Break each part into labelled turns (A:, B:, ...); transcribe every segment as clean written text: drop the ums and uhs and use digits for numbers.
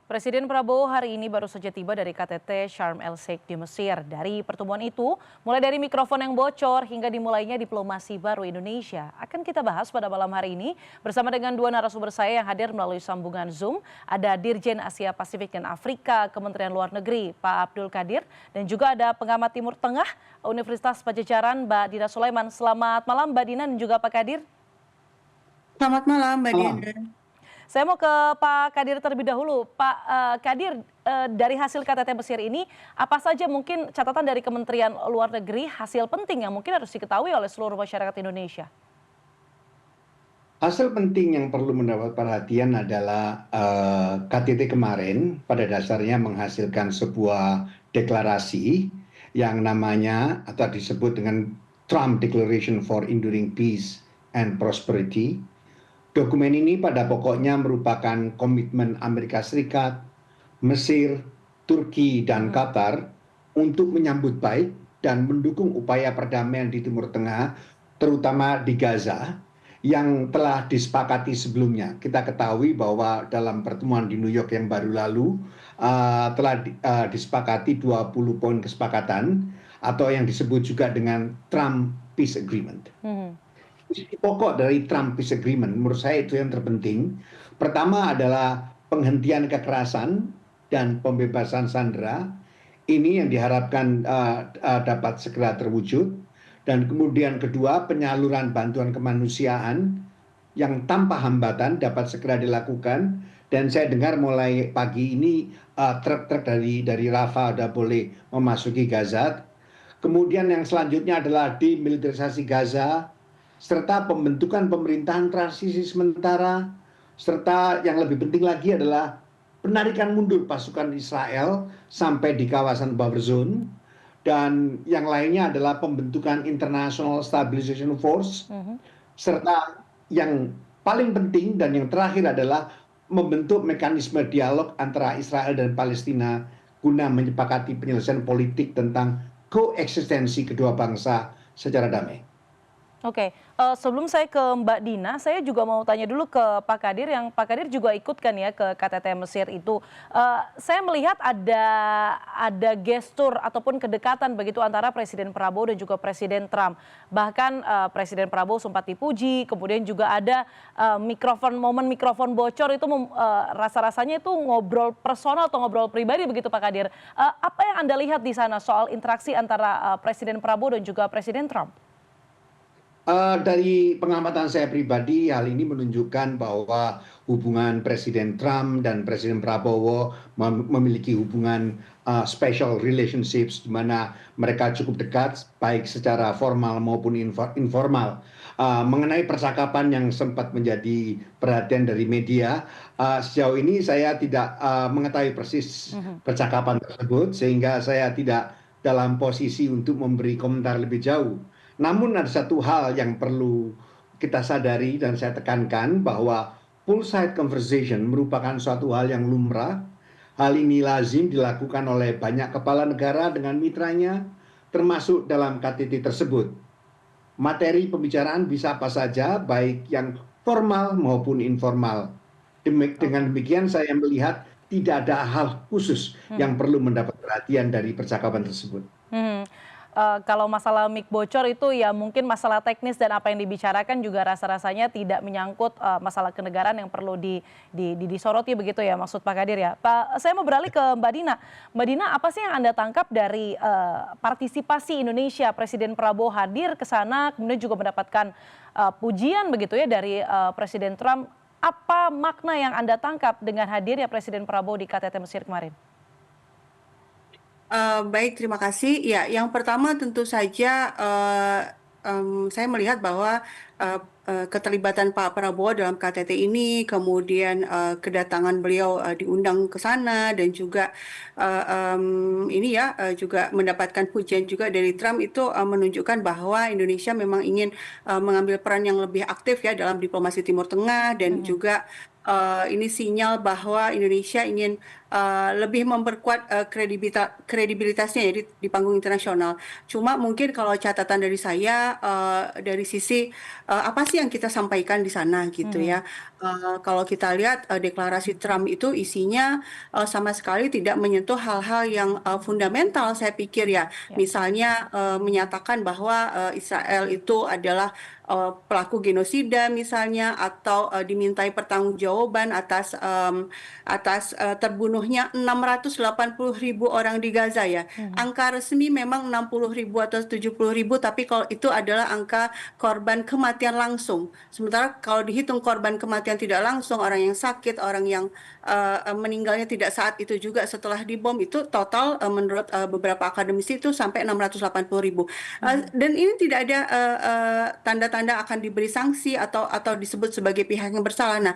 A: Presiden Prabowo hari ini baru saja tiba dari KTT Sharm El-Sheikh di Mesir. Dari pertemuan itu, mulai dari mikrofon yang bocor hingga dimulainya diplomasi baru Indonesia. Akan kita bahas pada malam hari ini bersama dengan dua narasumber saya yang hadir melalui sambungan Zoom. Ada Dirjen Asia Pasifik dan Afrika Kementerian Luar Negeri, Pak Abdul Qadir. Dan juga ada pengamat Timur Tengah Universitas Pajajaran, Mbak Dina Sulaiman. Selamat malam Mbak Dina dan juga Pak Qadir.
B: Selamat malam, Mbak
C: Malam.
B: Diana.
A: Saya mau ke Pak Qadir terlebih dahulu. Pak Qadir, dari hasil KTT Mesir ini, apa saja mungkin catatan dari Kementerian Luar Negeri, hasil penting yang mungkin harus diketahui oleh seluruh masyarakat Indonesia?
C: Hasil penting yang perlu mendapat perhatian adalah KTT kemarin pada dasarnya menghasilkan sebuah deklarasi yang namanya atau disebut dengan Trump Declaration for Enduring Peace and Prosperity. Dokumen ini pada pokoknya merupakan komitmen Amerika Serikat, Mesir, Turki, dan Qatar untuk menyambut baik dan mendukung upaya perdamaian di Timur Tengah, terutama di Gaza, yang telah disepakati sebelumnya. Kita ketahui bahwa dalam pertemuan di New York yang baru lalu telah disepakati 20 poin kesepakatan atau yang disebut juga dengan Trump Peace Agreement. Pokok dari Trump Peace Agreement menurut saya itu yang terpenting. Pertama adalah penghentian kekerasan dan pembebasan sandera. Ini yang diharapkan dapat segera terwujud. Dan kemudian kedua, penyaluran bantuan kemanusiaan yang tanpa hambatan dapat segera dilakukan. Dan saya dengar mulai pagi ini truk-truk dari Rafah sudah boleh memasuki Gaza. Kemudian yang selanjutnya adalah demilitarisasi Gaza, serta pembentukan pemerintahan transisi sementara, serta yang lebih penting lagi adalah penarikan mundur pasukan Israel sampai di kawasan buffer zone, dan yang lainnya adalah pembentukan International Stabilization Force, serta yang paling penting dan yang terakhir adalah membentuk mekanisme dialog antara Israel dan Palestina guna menyepakati penyelesaian politik tentang koeksistensi kedua bangsa secara damai.
A: Oke, sebelum saya ke Mbak Dina, saya juga mau tanya dulu ke Pak Qadir, yang Pak Qadir juga ikut kan ya ke KTT Mesir itu. Saya melihat ada gestur ataupun kedekatan begitu antara Presiden Prabowo dan juga Presiden Trump. Bahkan Presiden Prabowo sempat dipuji, kemudian juga ada momen mikrofon bocor itu rasa-rasanya itu ngobrol personal atau ngobrol pribadi begitu Pak Qadir. Apa yang Anda lihat di sana soal interaksi antara Presiden Prabowo dan juga Presiden Trump?
C: Dari pengamatan saya pribadi, hal ini menunjukkan bahwa hubungan Presiden Trump dan Presiden Prabowo memiliki hubungan special relationships di mana mereka cukup dekat, baik secara formal maupun informal. Mengenai percakapan yang sempat menjadi perhatian dari media, sejauh ini saya tidak mengetahui persis percakapan tersebut, sehingga saya tidak dalam posisi untuk memberi komentar lebih jauh. Namun ada satu hal yang perlu kita sadari dan saya tekankan bahwa full-side conversation merupakan suatu hal yang lumrah. Hal ini lazim dilakukan oleh banyak kepala negara dengan mitranya, termasuk dalam KTT tersebut. Materi pembicaraan bisa apa saja, baik yang formal maupun informal. Dengan demikian saya melihat tidak ada hal khusus yang perlu mendapat perhatian dari percakapan tersebut.
A: Kalau masalah mic bocor itu ya mungkin masalah teknis dan apa yang dibicarakan juga rasa-rasanya tidak menyangkut masalah kenegaraan yang perlu disoroti begitu ya maksud Pak Qadir ya. Pak, saya mau beralih ke Mbak Dina. Mbak Dina, apa sih yang Anda tangkap dari partisipasi Indonesia? Presiden Prabowo hadir ke sana, kemudian juga mendapatkan pujian begitu ya dari Presiden Trump. Apa makna yang Anda tangkap dengan hadirnya Presiden Prabowo di KTT Mesir kemarin?
B: Baik, terima kasih. Ya, yang pertama tentu saja saya melihat bahwa keterlibatan Pak Prabowo dalam KTT ini, kemudian kedatangan beliau diundang ke sana dan juga juga mendapatkan pujian juga dari Trump itu menunjukkan bahwa Indonesia memang ingin mengambil peran yang lebih aktif ya dalam diplomasi Timur Tengah dan juga ini sinyal bahwa Indonesia ingin lebih memperkuat kredibilitasnya ya di panggung internasional. Cuma mungkin kalau catatan dari saya dari sisi apa sih yang kita sampaikan di sana gitu ya. Kalau kita lihat deklarasi Trump itu isinya sama sekali tidak menyentuh hal-hal yang fundamental, saya pikir ya.
A: Ya.
B: Misalnya menyatakan bahwa Israel itu adalah pelaku genosida misalnya, atau dimintai pertanggungjawaban atas terbunuhnya 680.000 orang di Gaza ya.
A: Mhm.
B: Angka resmi memang 60.000 atau 70.000, tapi kalau itu adalah angka korban kematian langsung. Sementara kalau dihitung korban kematian tidak langsung, orang yang sakit, orang yang meninggalnya tidak saat itu juga setelah dibom, itu total menurut beberapa akademisi itu sampai 680.000.
A: Mhm.
B: Dan ini tidak ada tanda-tanda akan diberi sanksi atau disebut sebagai pihak yang bersalah. Nah,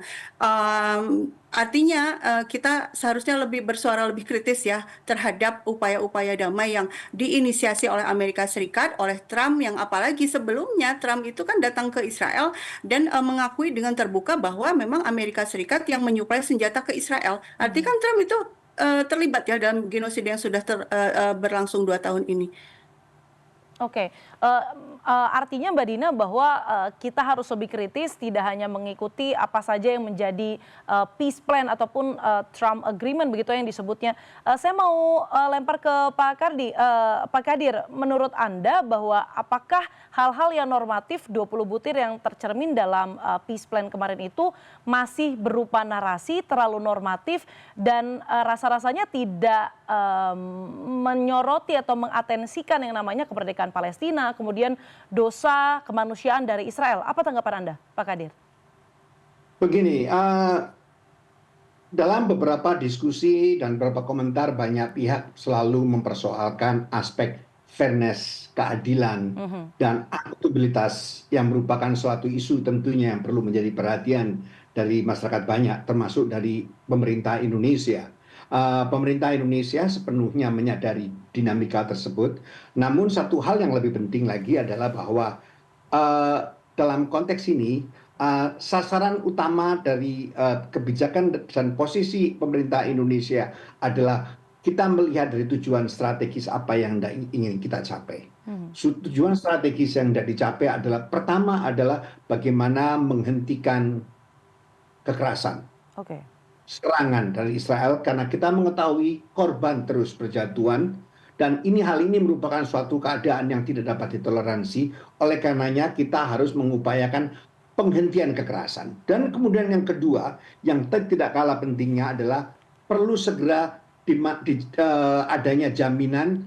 B: artinya kita seharusnya lebih bersuara lebih kritis ya terhadap upaya-upaya damai yang diinisiasi oleh Amerika Serikat, oleh Trump, yang apalagi sebelumnya Trump itu kan datang ke Israel dan mengakui dengan terbuka bahwa memang Amerika Serikat yang menyuplai senjata ke Israel. Artinya
A: Mhm.
B: kan Trump itu terlibat ya dalam genosida yang sudah berlangsung 2 tahun ini.
A: Oke, artinya Mbak Dina bahwa kita harus lebih kritis, tidak hanya mengikuti apa saja yang menjadi peace plan ataupun Trump agreement begitu yang disebutnya. Saya mau lempar ke Pak Kadir, menurut Anda bahwa apakah hal-hal yang normatif 20 butir yang tercermin dalam peace plan kemarin itu masih berupa narasi, terlalu normatif, dan rasa-rasanya tidak menyoroti atau mengatensikan yang namanya kemerdekaan Palestina, kemudian dosa kemanusiaan dari Israel. Apa tanggapan Anda, Pak Kadir?
C: Begini, dalam beberapa diskusi dan beberapa komentar banyak pihak selalu mempersoalkan aspek fairness, keadilan,
A: Mhm.
C: dan akuntabilitas yang merupakan suatu isu tentunya yang perlu menjadi perhatian dari masyarakat banyak, termasuk dari pemerintah Indonesia. Pemerintah Indonesia sepenuhnya menyadari dinamika tersebut, namun satu hal yang lebih penting lagi adalah bahwa dalam konteks ini sasaran utama dari kebijakan dan posisi pemerintah Indonesia adalah kita melihat dari tujuan strategis apa yang ingin kita capai.
A: Mhm.
C: Tujuan strategis yang tidak dicapai adalah, pertama adalah bagaimana menghentikan kekerasan,
A: Oke.
C: serangan dari Israel, karena kita mengetahui korban terus berjatuhan, dan hal ini merupakan suatu keadaan yang tidak dapat ditoleransi. Oleh karenanya kita harus mengupayakan penghentian kekerasan. Dan kemudian yang kedua, yang tidak kalah pentingnya adalah perlu segera adanya jaminan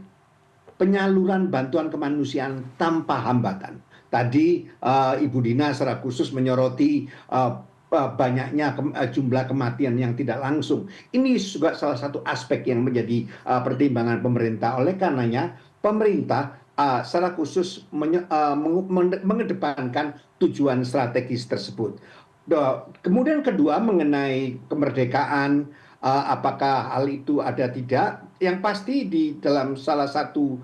C: penyaluran bantuan kemanusiaan tanpa hambatan. Tadi Ibu Dina secara khusus menyoroti banyaknya jumlah kematian yang tidak langsung. Ini juga salah satu aspek yang menjadi pertimbangan pemerintah. Oleh karenanya pemerintah secara khusus mengedepankan tujuan strategis tersebut. Kemudian kedua, mengenai kemerdekaan, apakah hal itu ada tidak? Yang pasti di dalam salah satu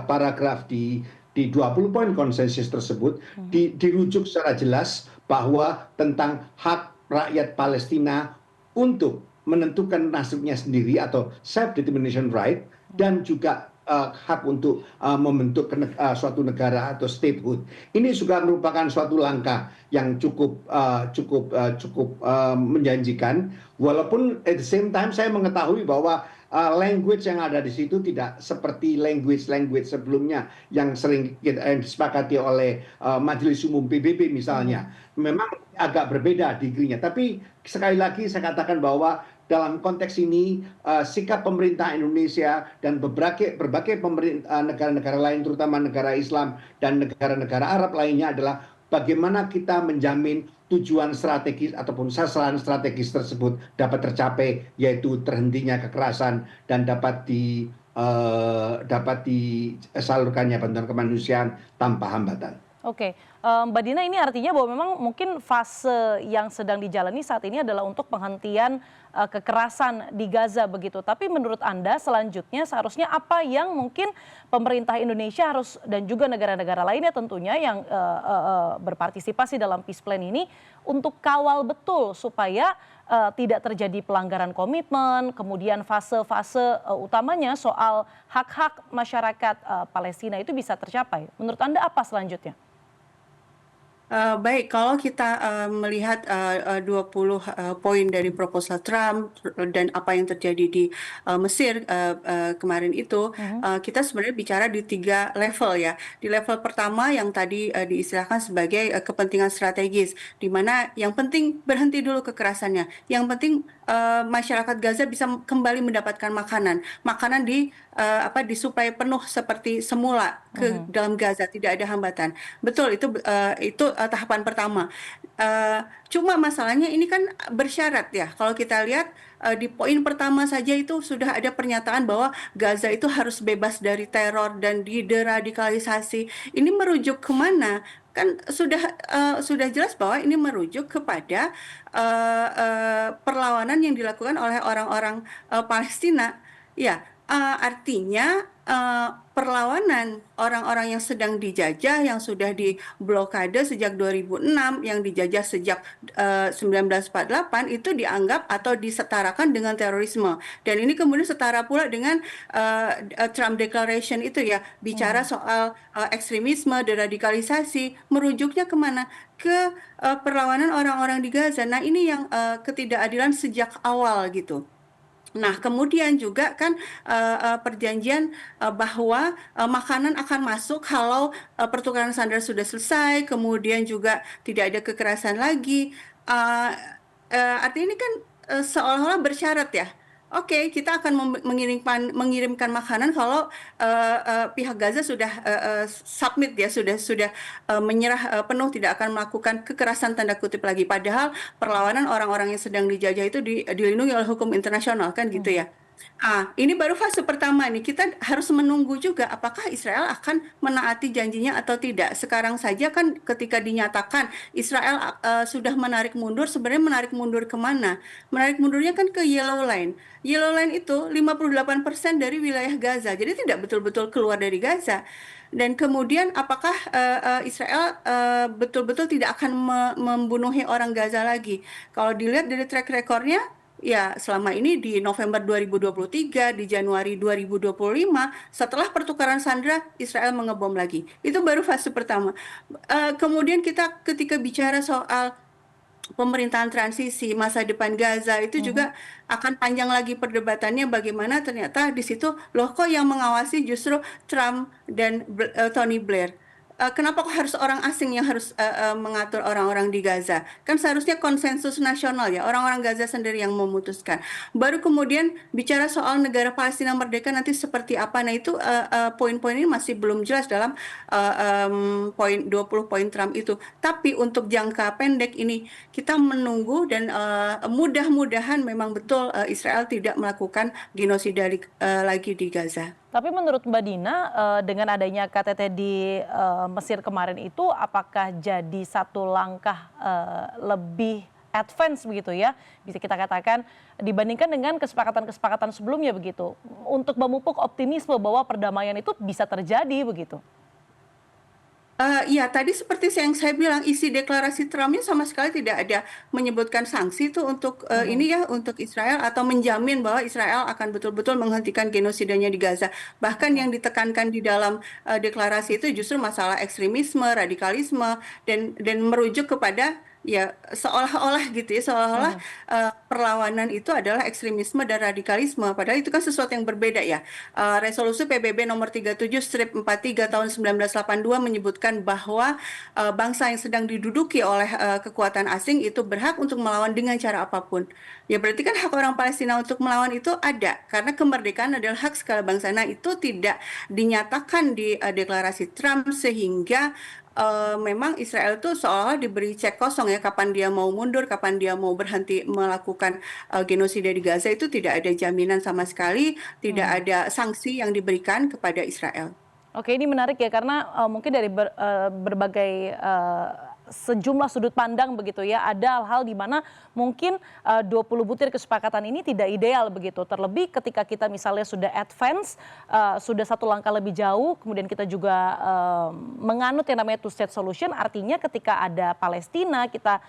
C: paragraf di 20 poin konsensus tersebut
A: Mhm.
C: dirujuk secara jelas bahwa tentang hak rakyat Palestina untuk menentukan nasibnya sendiri atau self determination right, dan juga hak untuk membentuk suatu negara atau statehood. Ini juga merupakan suatu langkah yang cukup menjanjikan, walaupun at the same time saya mengetahui bahwa language yang ada di situ tidak seperti language sebelumnya yang sering disepakati oleh Majelis Umum PBB misalnya.
A: Mhm.
C: Memang agak berbeda digrinya, tapi sekali lagi saya katakan bahwa dalam konteks ini sikap pemerintah Indonesia dan berbagai negara-negara lain, terutama negara Islam dan negara-negara Arab lainnya, adalah bagaimana kita menjamin tujuan strategis ataupun sasaran strategis tersebut dapat tercapai, yaitu terhentinya kekerasan dan dapat disalurkannya bantuan kemanusiaan tanpa hambatan.
A: Oke, Mbak Dina, ini artinya bahwa memang mungkin fase yang sedang dijalani saat ini adalah untuk penghentian kekerasan di Gaza begitu. Tapi menurut Anda selanjutnya seharusnya apa yang mungkin pemerintah Indonesia harus, dan juga negara-negara lainnya tentunya yang berpartisipasi dalam peace plan ini, untuk kawal betul supaya tidak terjadi pelanggaran komitmen, kemudian fase-fase utamanya soal hak-hak masyarakat Palestina itu bisa tercapai. Menurut Anda apa selanjutnya?
B: Baik, kalau kita melihat 20 poin dari proposal Trump dan apa yang terjadi di Mesir kemarin itu, kita sebenarnya bicara di 3 level ya. Di level pertama yang tadi diistilahkan sebagai kepentingan strategis, di mana yang penting berhenti dulu kekerasannya. Yang penting masyarakat Gaza bisa kembali mendapatkan makanan, makanan disuplai penuh seperti semula ke dalam Gaza, tidak ada hambatan. Betul, itu tahapan pertama. Cuma masalahnya ini kan bersyarat ya. Kalau kita lihat di poin pertama saja itu sudah ada pernyataan bahwa Gaza itu harus bebas dari teror dan deradikalisasi. Ini merujuk kemana? Kan sudah jelas bahwa ini merujuk kepada perlawanan yang dilakukan oleh orang-orang Palestina. Ya, artinya perlawanan orang-orang yang sedang dijajah, yang sudah diblokade sejak 2006, yang dijajah sejak 1948 itu dianggap atau disetarakan dengan terorisme. Dan ini kemudian setara pula dengan Trump Declaration itu ya, bicara soal ekstremisme, deradikalisasi, merujuknya kemana? Ke perlawanan orang-orang di Gaza. Nah, ini yang ketidakadilan sejak awal gitu. Nah, kemudian juga kan perjanjian bahwa makanan akan masuk kalau pertukaran sandera sudah selesai, kemudian juga tidak ada kekerasan lagi. Uh, Artinya ini kan seolah-olah bersyarat ya. Oke, kita akan mengirimkan makanan kalau pihak Gaza sudah submit ya, sudah menyerah penuh, tidak akan melakukan kekerasan tanda kutip lagi. Padahal perlawanan orang-orang yang sedang dijajah itu dilindungi oleh hukum internasional kan gitu ya. Ini baru fase pertama nih. Kita harus menunggu juga apakah Israel akan menaati janjinya atau tidak. Sekarang saja kan ketika dinyatakan Israel sudah menarik mundur, sebenarnya menarik mundur kemana? Menarik mundurnya kan ke Yellow Line. Yellow Line itu 58% dari wilayah Gaza. Jadi tidak betul-betul keluar dari Gaza. Dan kemudian apakah Israel betul-betul tidak akan membunuhi orang Gaza lagi? Kalau dilihat dari track recordnya, ya, selama ini di November 2023, di Januari 2025, setelah pertukaran sandera, Israel mengebom lagi. Itu baru fase pertama. Kemudian kita ketika bicara soal pemerintahan transisi, masa depan Gaza, itu juga akan panjang lagi perdebatannya bagaimana ternyata di situ, loh kok yang mengawasi justru Trump dan Tony Blair. Kenapa kok harus orang asing yang harus mengatur orang-orang di Gaza? Kan seharusnya konsensus nasional ya, orang-orang Gaza sendiri yang memutuskan. Baru kemudian bicara soal negara Palestina merdeka nanti seperti apa. Nah itu poin-poin ini masih belum jelas dalam poin 20 poin Trump itu. Tapi untuk jangka pendek ini kita menunggu dan mudah-mudahan memang betul Israel tidak melakukan genosida lagi di Gaza.
A: Tapi menurut Mbak Dina, dengan adanya KTT di Mesir kemarin itu, apakah jadi satu langkah lebih advance begitu ya, bisa kita katakan dibandingkan dengan kesepakatan-kesepakatan sebelumnya begitu, untuk memupuk optimisme bahwa perdamaian itu bisa terjadi begitu?
B: Ya, tadi seperti yang saya bilang, isi deklarasi Trumpnya sama sekali tidak ada menyebutkan sanksi itu untuk ini ya, untuk Israel atau menjamin bahwa Israel akan betul-betul menghentikan genosidanya di Gaza. Bahkan yang ditekankan di dalam deklarasi itu justru masalah ekstremisme, radikalisme, dan merujuk kepada ya seolah-olah gitu ya, seolah-olah perlawanan itu adalah ekstremisme dan radikalisme. Padahal itu kan sesuatu yang berbeda ya. Resolusi PBB nomor 37/43 tahun 1982 menyebutkan bahwa bangsa yang sedang diduduki oleh kekuatan asing itu berhak untuk melawan dengan cara apapun. Ya berarti kan hak orang Palestina untuk melawan itu ada, karena kemerdekaan adalah hak segala bangsa. Nah itu tidak dinyatakan di deklarasi Trump, sehingga memang Israel itu seolah diberi cek kosong ya, kapan dia mau mundur, kapan dia mau berhenti melakukan genosida di Gaza. Itu tidak ada jaminan sama sekali, tidak ada sanksi yang diberikan kepada Israel.
A: Oke, ini menarik ya, karena mungkin dari berbagai sejumlah sudut pandang begitu ya, ada hal-hal di mana mungkin 20 butir kesepakatan ini tidak ideal begitu. Terlebih ketika kita misalnya sudah advance, sudah satu langkah lebih jauh, kemudian kita juga menganut yang namanya two state solution, artinya ketika ada Palestina, kita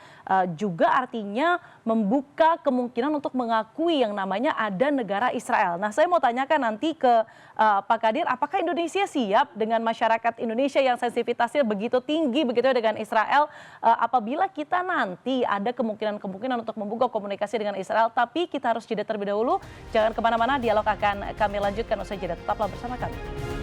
A: juga artinya membuka kemungkinan untuk mengakui yang namanya ada negara Israel. Nah, saya mau tanyakan nanti ke Pak Kadir, apakah Indonesia siap dengan masyarakat Indonesia yang sensitivitasnya begitu tinggi begitu dengan Israel, apabila kita nanti ada kemungkinan untuk membuka komunikasi dengan Israel, tapi kita harus jeda terlebih dahulu. Jangan kemana-mana, dialog akan kami lanjutkan usai jeda. Tetaplah bersama kami.